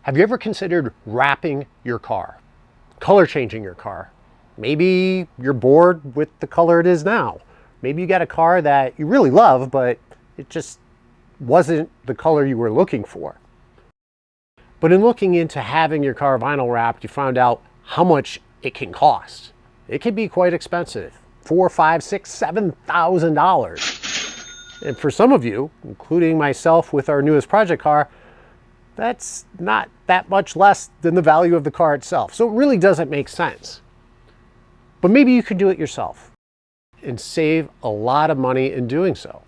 Have you ever considered wrapping your car, color changing your car? Maybe you're bored with the color it is now. Maybe you got a car that you really love, but it just wasn't the color you were looking for. But in looking into having your car vinyl wrapped, you found out how much it can cost. It can be quite expensive, $4,000, $5,000, $6,000, $7,000. And for some of you, including myself with our newest project car, that's not that much less than the value of the car itself. So it really doesn't make sense. But maybe you could do it yourself and save a lot of money in doing so.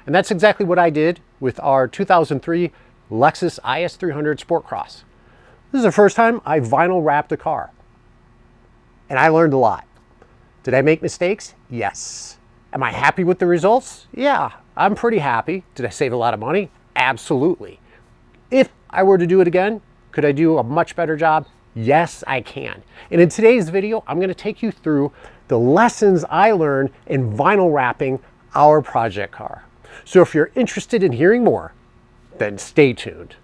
And that's exactly what I did with our 2003 Lexus IS300 Sport Cross. This is the first time I vinyl wrapped a car. And I learned a lot. Did I make mistakes? Yes. Am I happy with the results? Yeah, I'm pretty happy. Did I save a lot of money? Absolutely. If I were to do it again, could I do a much better job? Yes, I can. And in today's video, I'm going to take you through the lessons I learned in vinyl wrapping our project car. So if you're interested in hearing more, then stay tuned.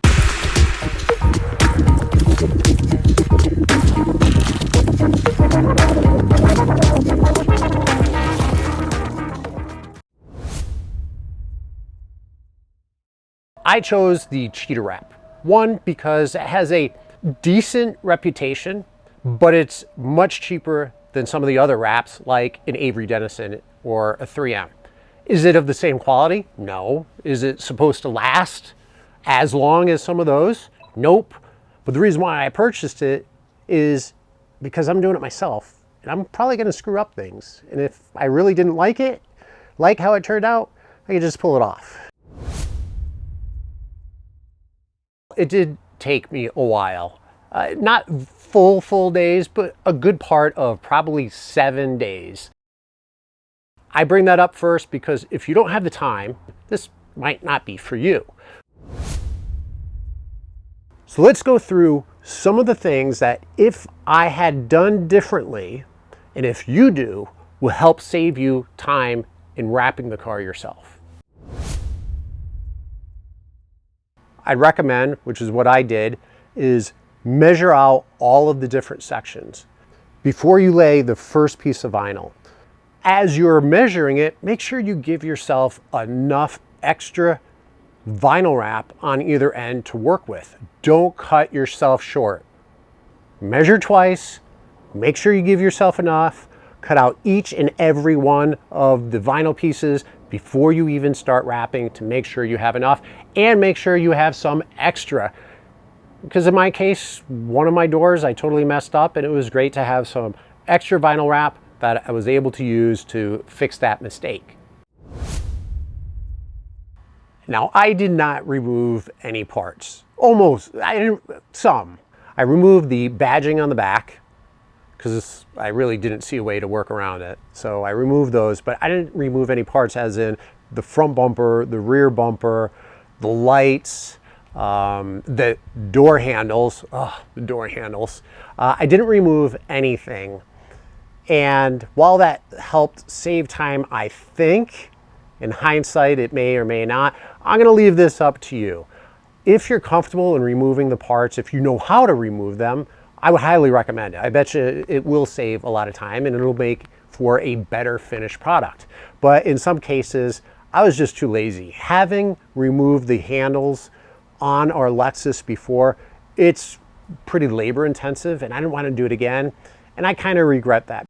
I chose the Cheetah Wrap. One, because it has a decent reputation, but it's much cheaper than some of the other wraps like an Avery Dennison or a 3M. Is it of the same quality? No. Is it supposed to last as long as some of those? Nope. But the reason why I purchased it is because I'm doing it myself and I'm probably going to screw up things. And if I really didn't like it, like how it turned out, I could just pull it off. It did take me a while. Not full days, but a good part of probably 7 days. I bring that up first because if you don't have the time, this might not be for you. So let's go through some of the things that if I had done differently, and if you do, will help save you time in wrapping the car yourself. I'd recommend, which is what I did, is measure out all of the different sections before you lay the first piece of vinyl. As you're measuring it, make sure you give yourself enough extra vinyl wrap on either end to work with. Don't cut yourself short. Measure twice, make sure you give yourself enough, cut out each and every one of the vinyl pieces before you even start wrapping to make sure you have enough, and make sure you have some extra. Because in my case, one of my doors I totally messed up, and it was great to have some extra vinyl wrap that I was able to use to fix that mistake. Now, I did not remove any parts. Some. I removed the badging on the back because I really didn't see a way to work around it. So I removed those, but I didn't remove any parts, as in the front bumper, the rear bumper, the lights, the door handles. The door handles. I didn't remove anything. And while that helped save time, I think, in hindsight, it may or may not, I'm going to leave this up to you. If you're comfortable in removing the parts, if you know how to remove them, I would highly recommend it. I bet you it will save a lot of time and it'll make for a better finished product. But in some cases, I was just too lazy. Having removed the handles on our Lexus before, it's pretty labor intensive and I didn't want to do it again. And I kind of regret that.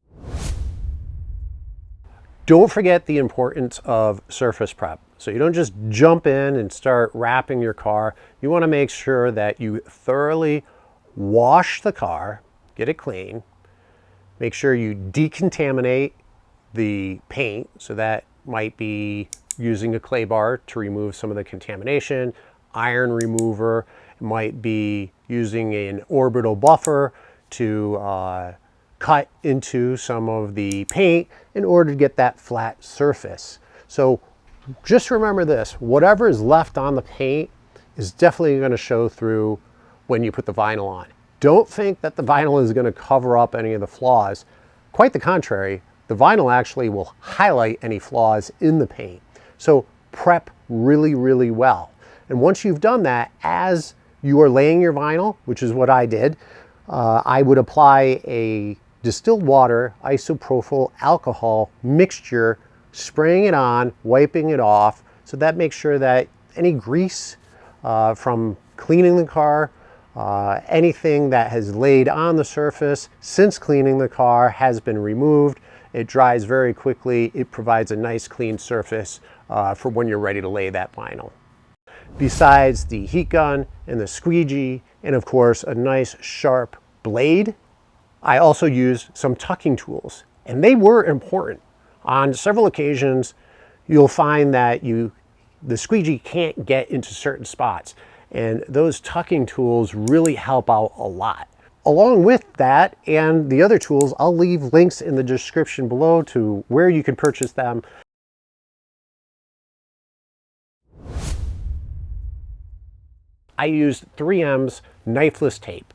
Don't forget the importance of surface prep. So you don't just jump in and start wrapping your car. You want to make sure that you thoroughly wash the car, get it clean. Make sure you decontaminate the paint. So that might be using a clay bar to remove some of the contamination, iron remover. It might be using an orbital buffer to cut into some of the paint in order to get that flat surface. So just remember this, whatever is left on the paint is definitely going to show through when you put the vinyl on. Don't think that the vinyl is going to cover up any of the flaws. Quite the contrary, the vinyl actually will highlight any flaws in the paint. So prep really well. And once you've done that, as you are laying your vinyl, which is what I did, I would apply a distilled water isopropyl alcohol mixture, spraying it on, wiping it off. So that makes sure that any grease from cleaning the car, anything that has laid on the surface since cleaning the car has been removed. It dries very quickly. It provides a nice clean surface for when you're ready to lay that vinyl. Besides the heat gun and the squeegee, and of course a nice sharp blade, I also used some tucking tools, and they were important. On several occasions, you'll find that the squeegee can't get into certain spots, and those tucking tools really help out a lot. Along with that and the other tools, I'll leave links in the description below to where you can purchase them. I used 3M's Knifeless Tape.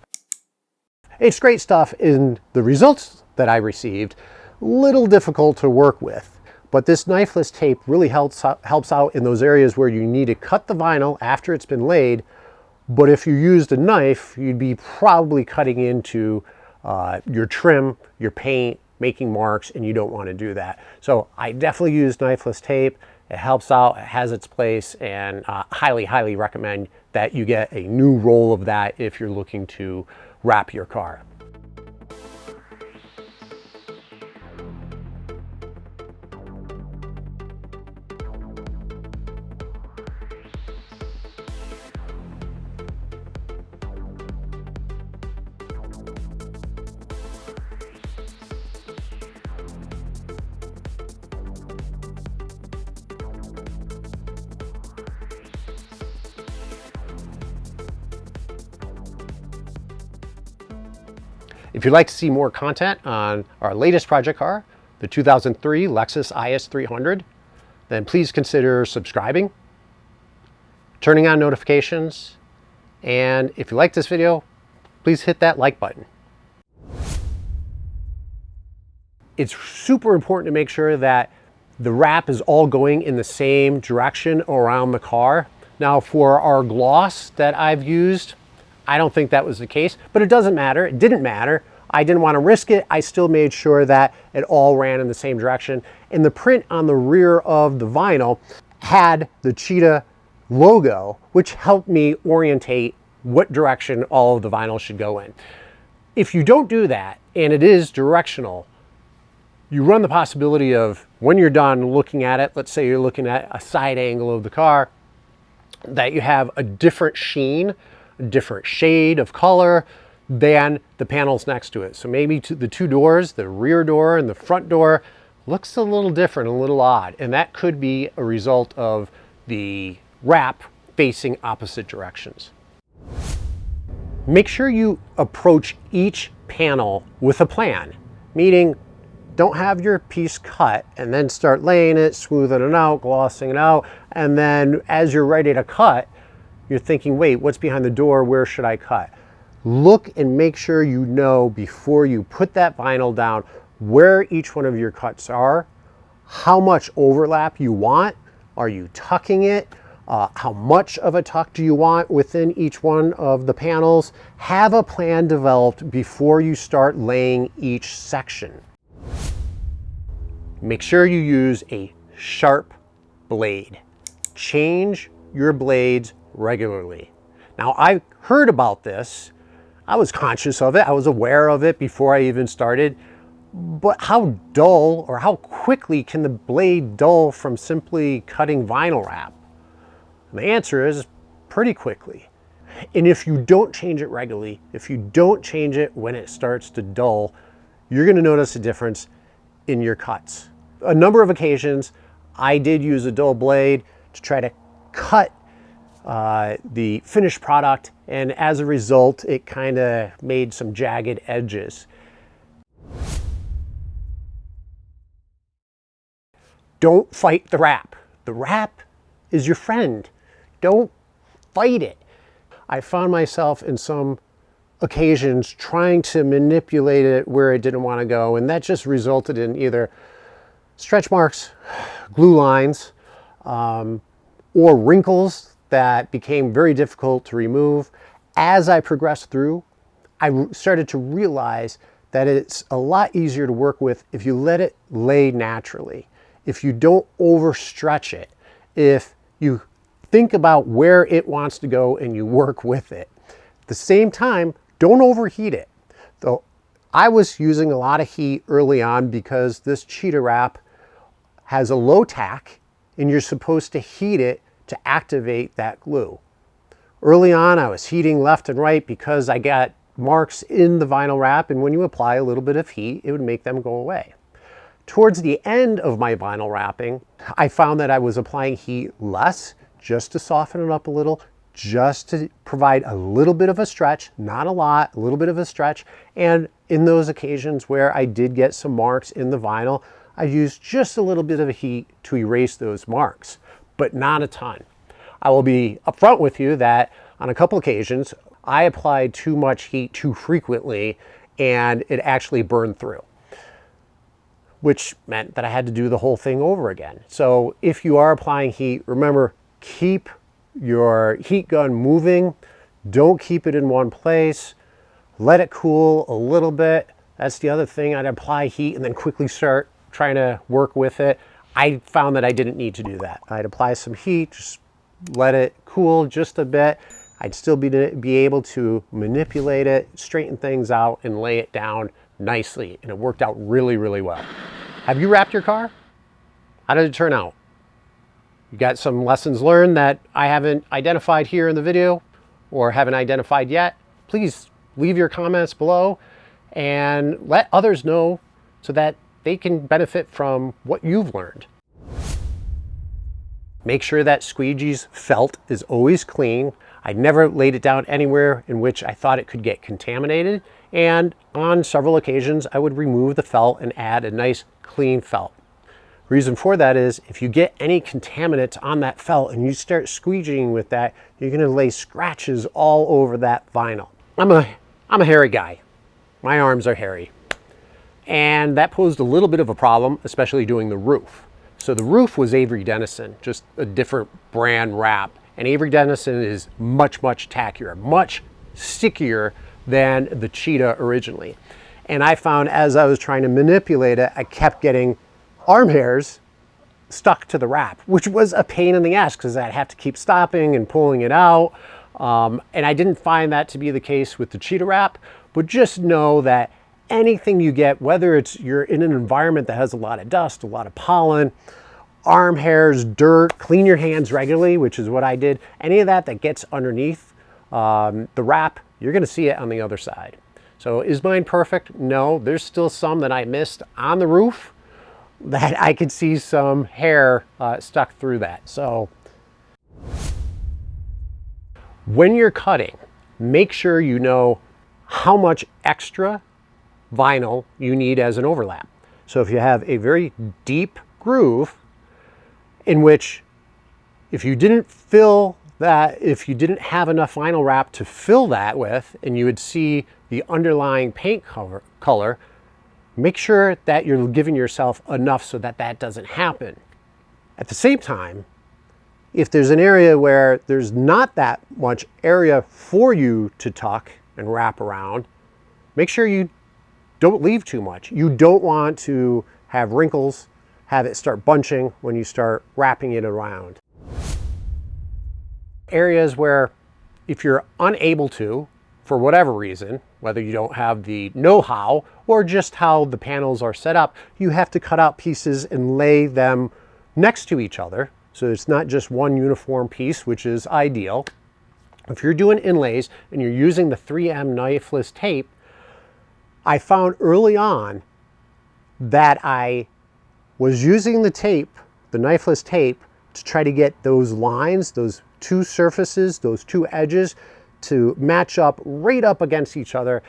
It's great stuff in the results that I received. Little difficult to work with, but this Knifeless Tape really helps out in those areas where you need to cut the vinyl after it's been laid. But if you used a knife, you'd be probably cutting into your trim, your paint, making marks, and you don't want to do that. So I definitely use Knifeless Tape. It helps out, it has its place, and highly, highly recommend that you get a new roll of that if you're looking to wrap your car. If you'd like to see more content on our latest project car, the 2003 Lexus IS300, then please consider subscribing, turning on notifications, and if you like this video, please hit that like button. It's super important to make sure that the wrap is all going in the same direction around the car. Now for our gloss that I've used, I don't think that was the case, but it doesn't matter. It didn't matter. I didn't want to risk it. I still made sure that it all ran in the same direction. And the print on the rear of the vinyl had the Cheetah logo, which helped me orientate what direction all of the vinyl should go in. If you don't do that, and it is directional, you run the possibility of, when you're done looking at it, let's say you're looking at a side angle of the car, that you have a different sheen, a different shade of color than the panels next to it. So maybe the two doors, the rear door and the front door, looks a little different, a little odd. And that could be a result of the wrap facing opposite directions. Make sure you approach each panel with a plan, meaning don't have your piece cut and then start laying it, smoothing it out, glossing it out, and then as you're ready to cut, you're thinking, wait, what's behind the door? Where should I cut? Look and make sure you know before you put that vinyl down where each one of your cuts are, how much overlap you want. Are you tucking it? How much of a tuck do you want within each one of the panels? Have a plan developed before you start laying each section. Make sure you use a sharp blade. Change your blades regularly. Now, I heard about this. I was conscious of it. I was aware of it before I even started. But how dull or how quickly can the blade dull from simply cutting vinyl wrap? And the answer is pretty quickly. And if you don't change it regularly, if you don't change it when it starts to dull, you're going to notice a difference in your cuts. A number of occasions, I did use a dull blade to try to cut the finished product, and as a result, it kind of made some jagged edges. Don't fight the wrap. The wrap is your friend. Don't fight it. I found myself in some occasions trying to manipulate it where it didn't want to go, and that just resulted in either stretch marks, glue lines, or wrinkles that became very difficult to remove. as I progressed through, I started to realize that it's a lot easier to work with if you let it lay naturally, if you don't overstretch it, if you think about where it wants to go and you work with it. At the same time, don't overheat it. Though I was using a lot of heat early on because this Cheetah Wrap has a low tack and you're supposed to heat it to activate that glue. Early on, I was heating left and right because I got marks in the vinyl wrap, and when you apply a little bit of heat, it would make them go away. Towards the end of my vinyl wrapping, I found that I was applying heat less, just to soften it up a little, just to provide a little bit of a stretch, not a lot, a little bit of a stretch. And in those occasions where I did get some marks in the vinyl, I used just a little bit of heat to erase those marks, but not a ton. I will be upfront with you that on a couple occasions, I applied too much heat too frequently and it actually burned through, which meant that I had to do the whole thing over again. So if you are applying heat, remember, keep your heat gun moving. Don't keep it in one place. Let it cool a little bit. That's the other thing. I'd apply heat and then quickly start trying to work with it. I found that I didn't need to do that. I'd apply some heat, just let it cool just a bit. I'd still be able to manipulate it, straighten things out, and lay it down nicely. And it worked out really, really well. Have you wrapped your car? How did it turn out? You got some lessons learned that I haven't identified here in the video or haven't identified yet? Please leave your comments below and let others know so that they can benefit from what you've learned. Make sure that squeegee's felt is always clean. I never laid it down anywhere in which I thought it could get contaminated. And on several occasions, I would remove the felt and add a nice clean felt. Reason for that is if you get any contaminants on that felt and you start squeegeeing with that, you're gonna lay scratches all over that vinyl. I'm a hairy guy. My arms are hairy. And that posed a little bit of a problem, especially doing the roof. So the roof was Avery Dennison, just a different brand wrap. And Avery Dennison is much, much tackier, much stickier than the Cheetah originally. And I found as I was trying to manipulate it, I kept getting arm hairs stuck to the wrap, which was a pain in the ass because I'd have to keep stopping and pulling it out. And I didn't find that to be the case with the Cheetah Wrap, but just know that anything you get, whether it's you're in an environment that has a lot of dust, a lot of pollen, arm hairs, dirt, clean your hands regularly, which is what I did. Any of that that gets underneath the wrap, you're gonna see it on the other side. So is mine perfect? No, there's still some that I missed on the roof that I could see some hair stuck through that. So when you're cutting, make sure you know how much extra vinyl you need as an overlap. So if you have a very deep groove in which if you didn't fill that, if you didn't have enough vinyl wrap to fill that with, and you would see the underlying paint color, make sure that you're giving yourself enough so that that doesn't happen. At the same time, if there's an area where there's not that much area for you to tuck and wrap around, make sure you don't leave too much. You don't want to have wrinkles, have it start bunching when you start wrapping it around. Areas where if you're unable to, for whatever reason, whether you don't have the know-how or just how the panels are set up, you have to cut out pieces and lay them next to each other. So it's not just one uniform piece, which is ideal. If you're doing inlays and you're using the 3M Knifeless Tape, I found early on that I was using the tape, the Knifeless Tape, to try to get those lines, those two surfaces, those two edges to match up right up against each other,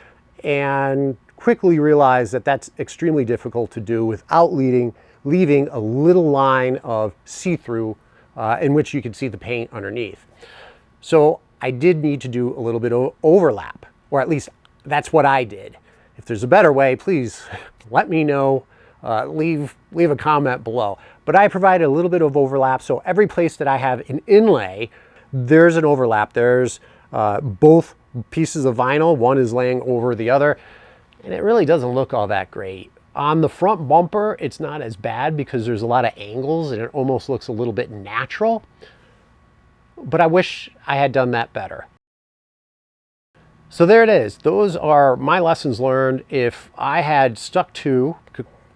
and quickly realized that that's extremely difficult to do without leaving a little line of see-through in which you can see the paint underneath. So I did need to do a little bit of overlap, or at least that's what I did. If there's a better way, please let me know. Leave a comment below. But I provide a little bit of overlap, so every place that I have an inlay, there's an overlap. There's both pieces of vinyl. One is laying over the other, and it really doesn't look all that great. On the front bumper, it's not as bad because there's a lot of angles and it almost looks a little bit natural, but I wish I had done that better. So there it is. Those are my lessons learned. If I had stuck to,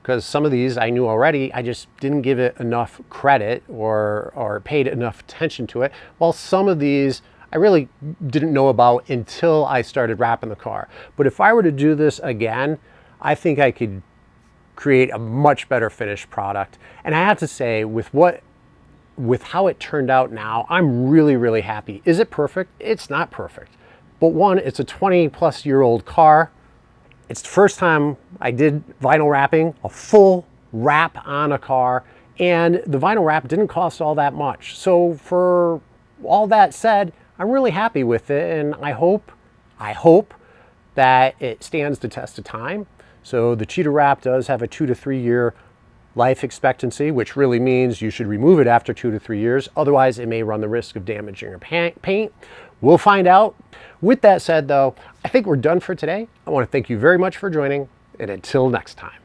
because some of these I knew already, I just didn't give it enough credit or paid enough attention to it, while some of these I really didn't know about until I started wrapping the car. But if I were to do this again, I think I could create a much better finished product. And I have to say, with how it turned out now, I'm really, really happy. Is it perfect? It's not perfect. But one, it's a 20-plus-year-old car. It's the first time I did vinyl wrapping, a full wrap on a car, and the vinyl wrap didn't cost all that much. So for all that said, I'm really happy with it, and I hope that it stands the test of time. So the Cheetah Wrap does have a 2 to 3 year life expectancy, which really means you should remove it after 2 to 3 years. Otherwise, it may run the risk of damaging your paint. We'll find out. With that said, though, I think we're done for today. I want to thank you very much for joining, and until next time.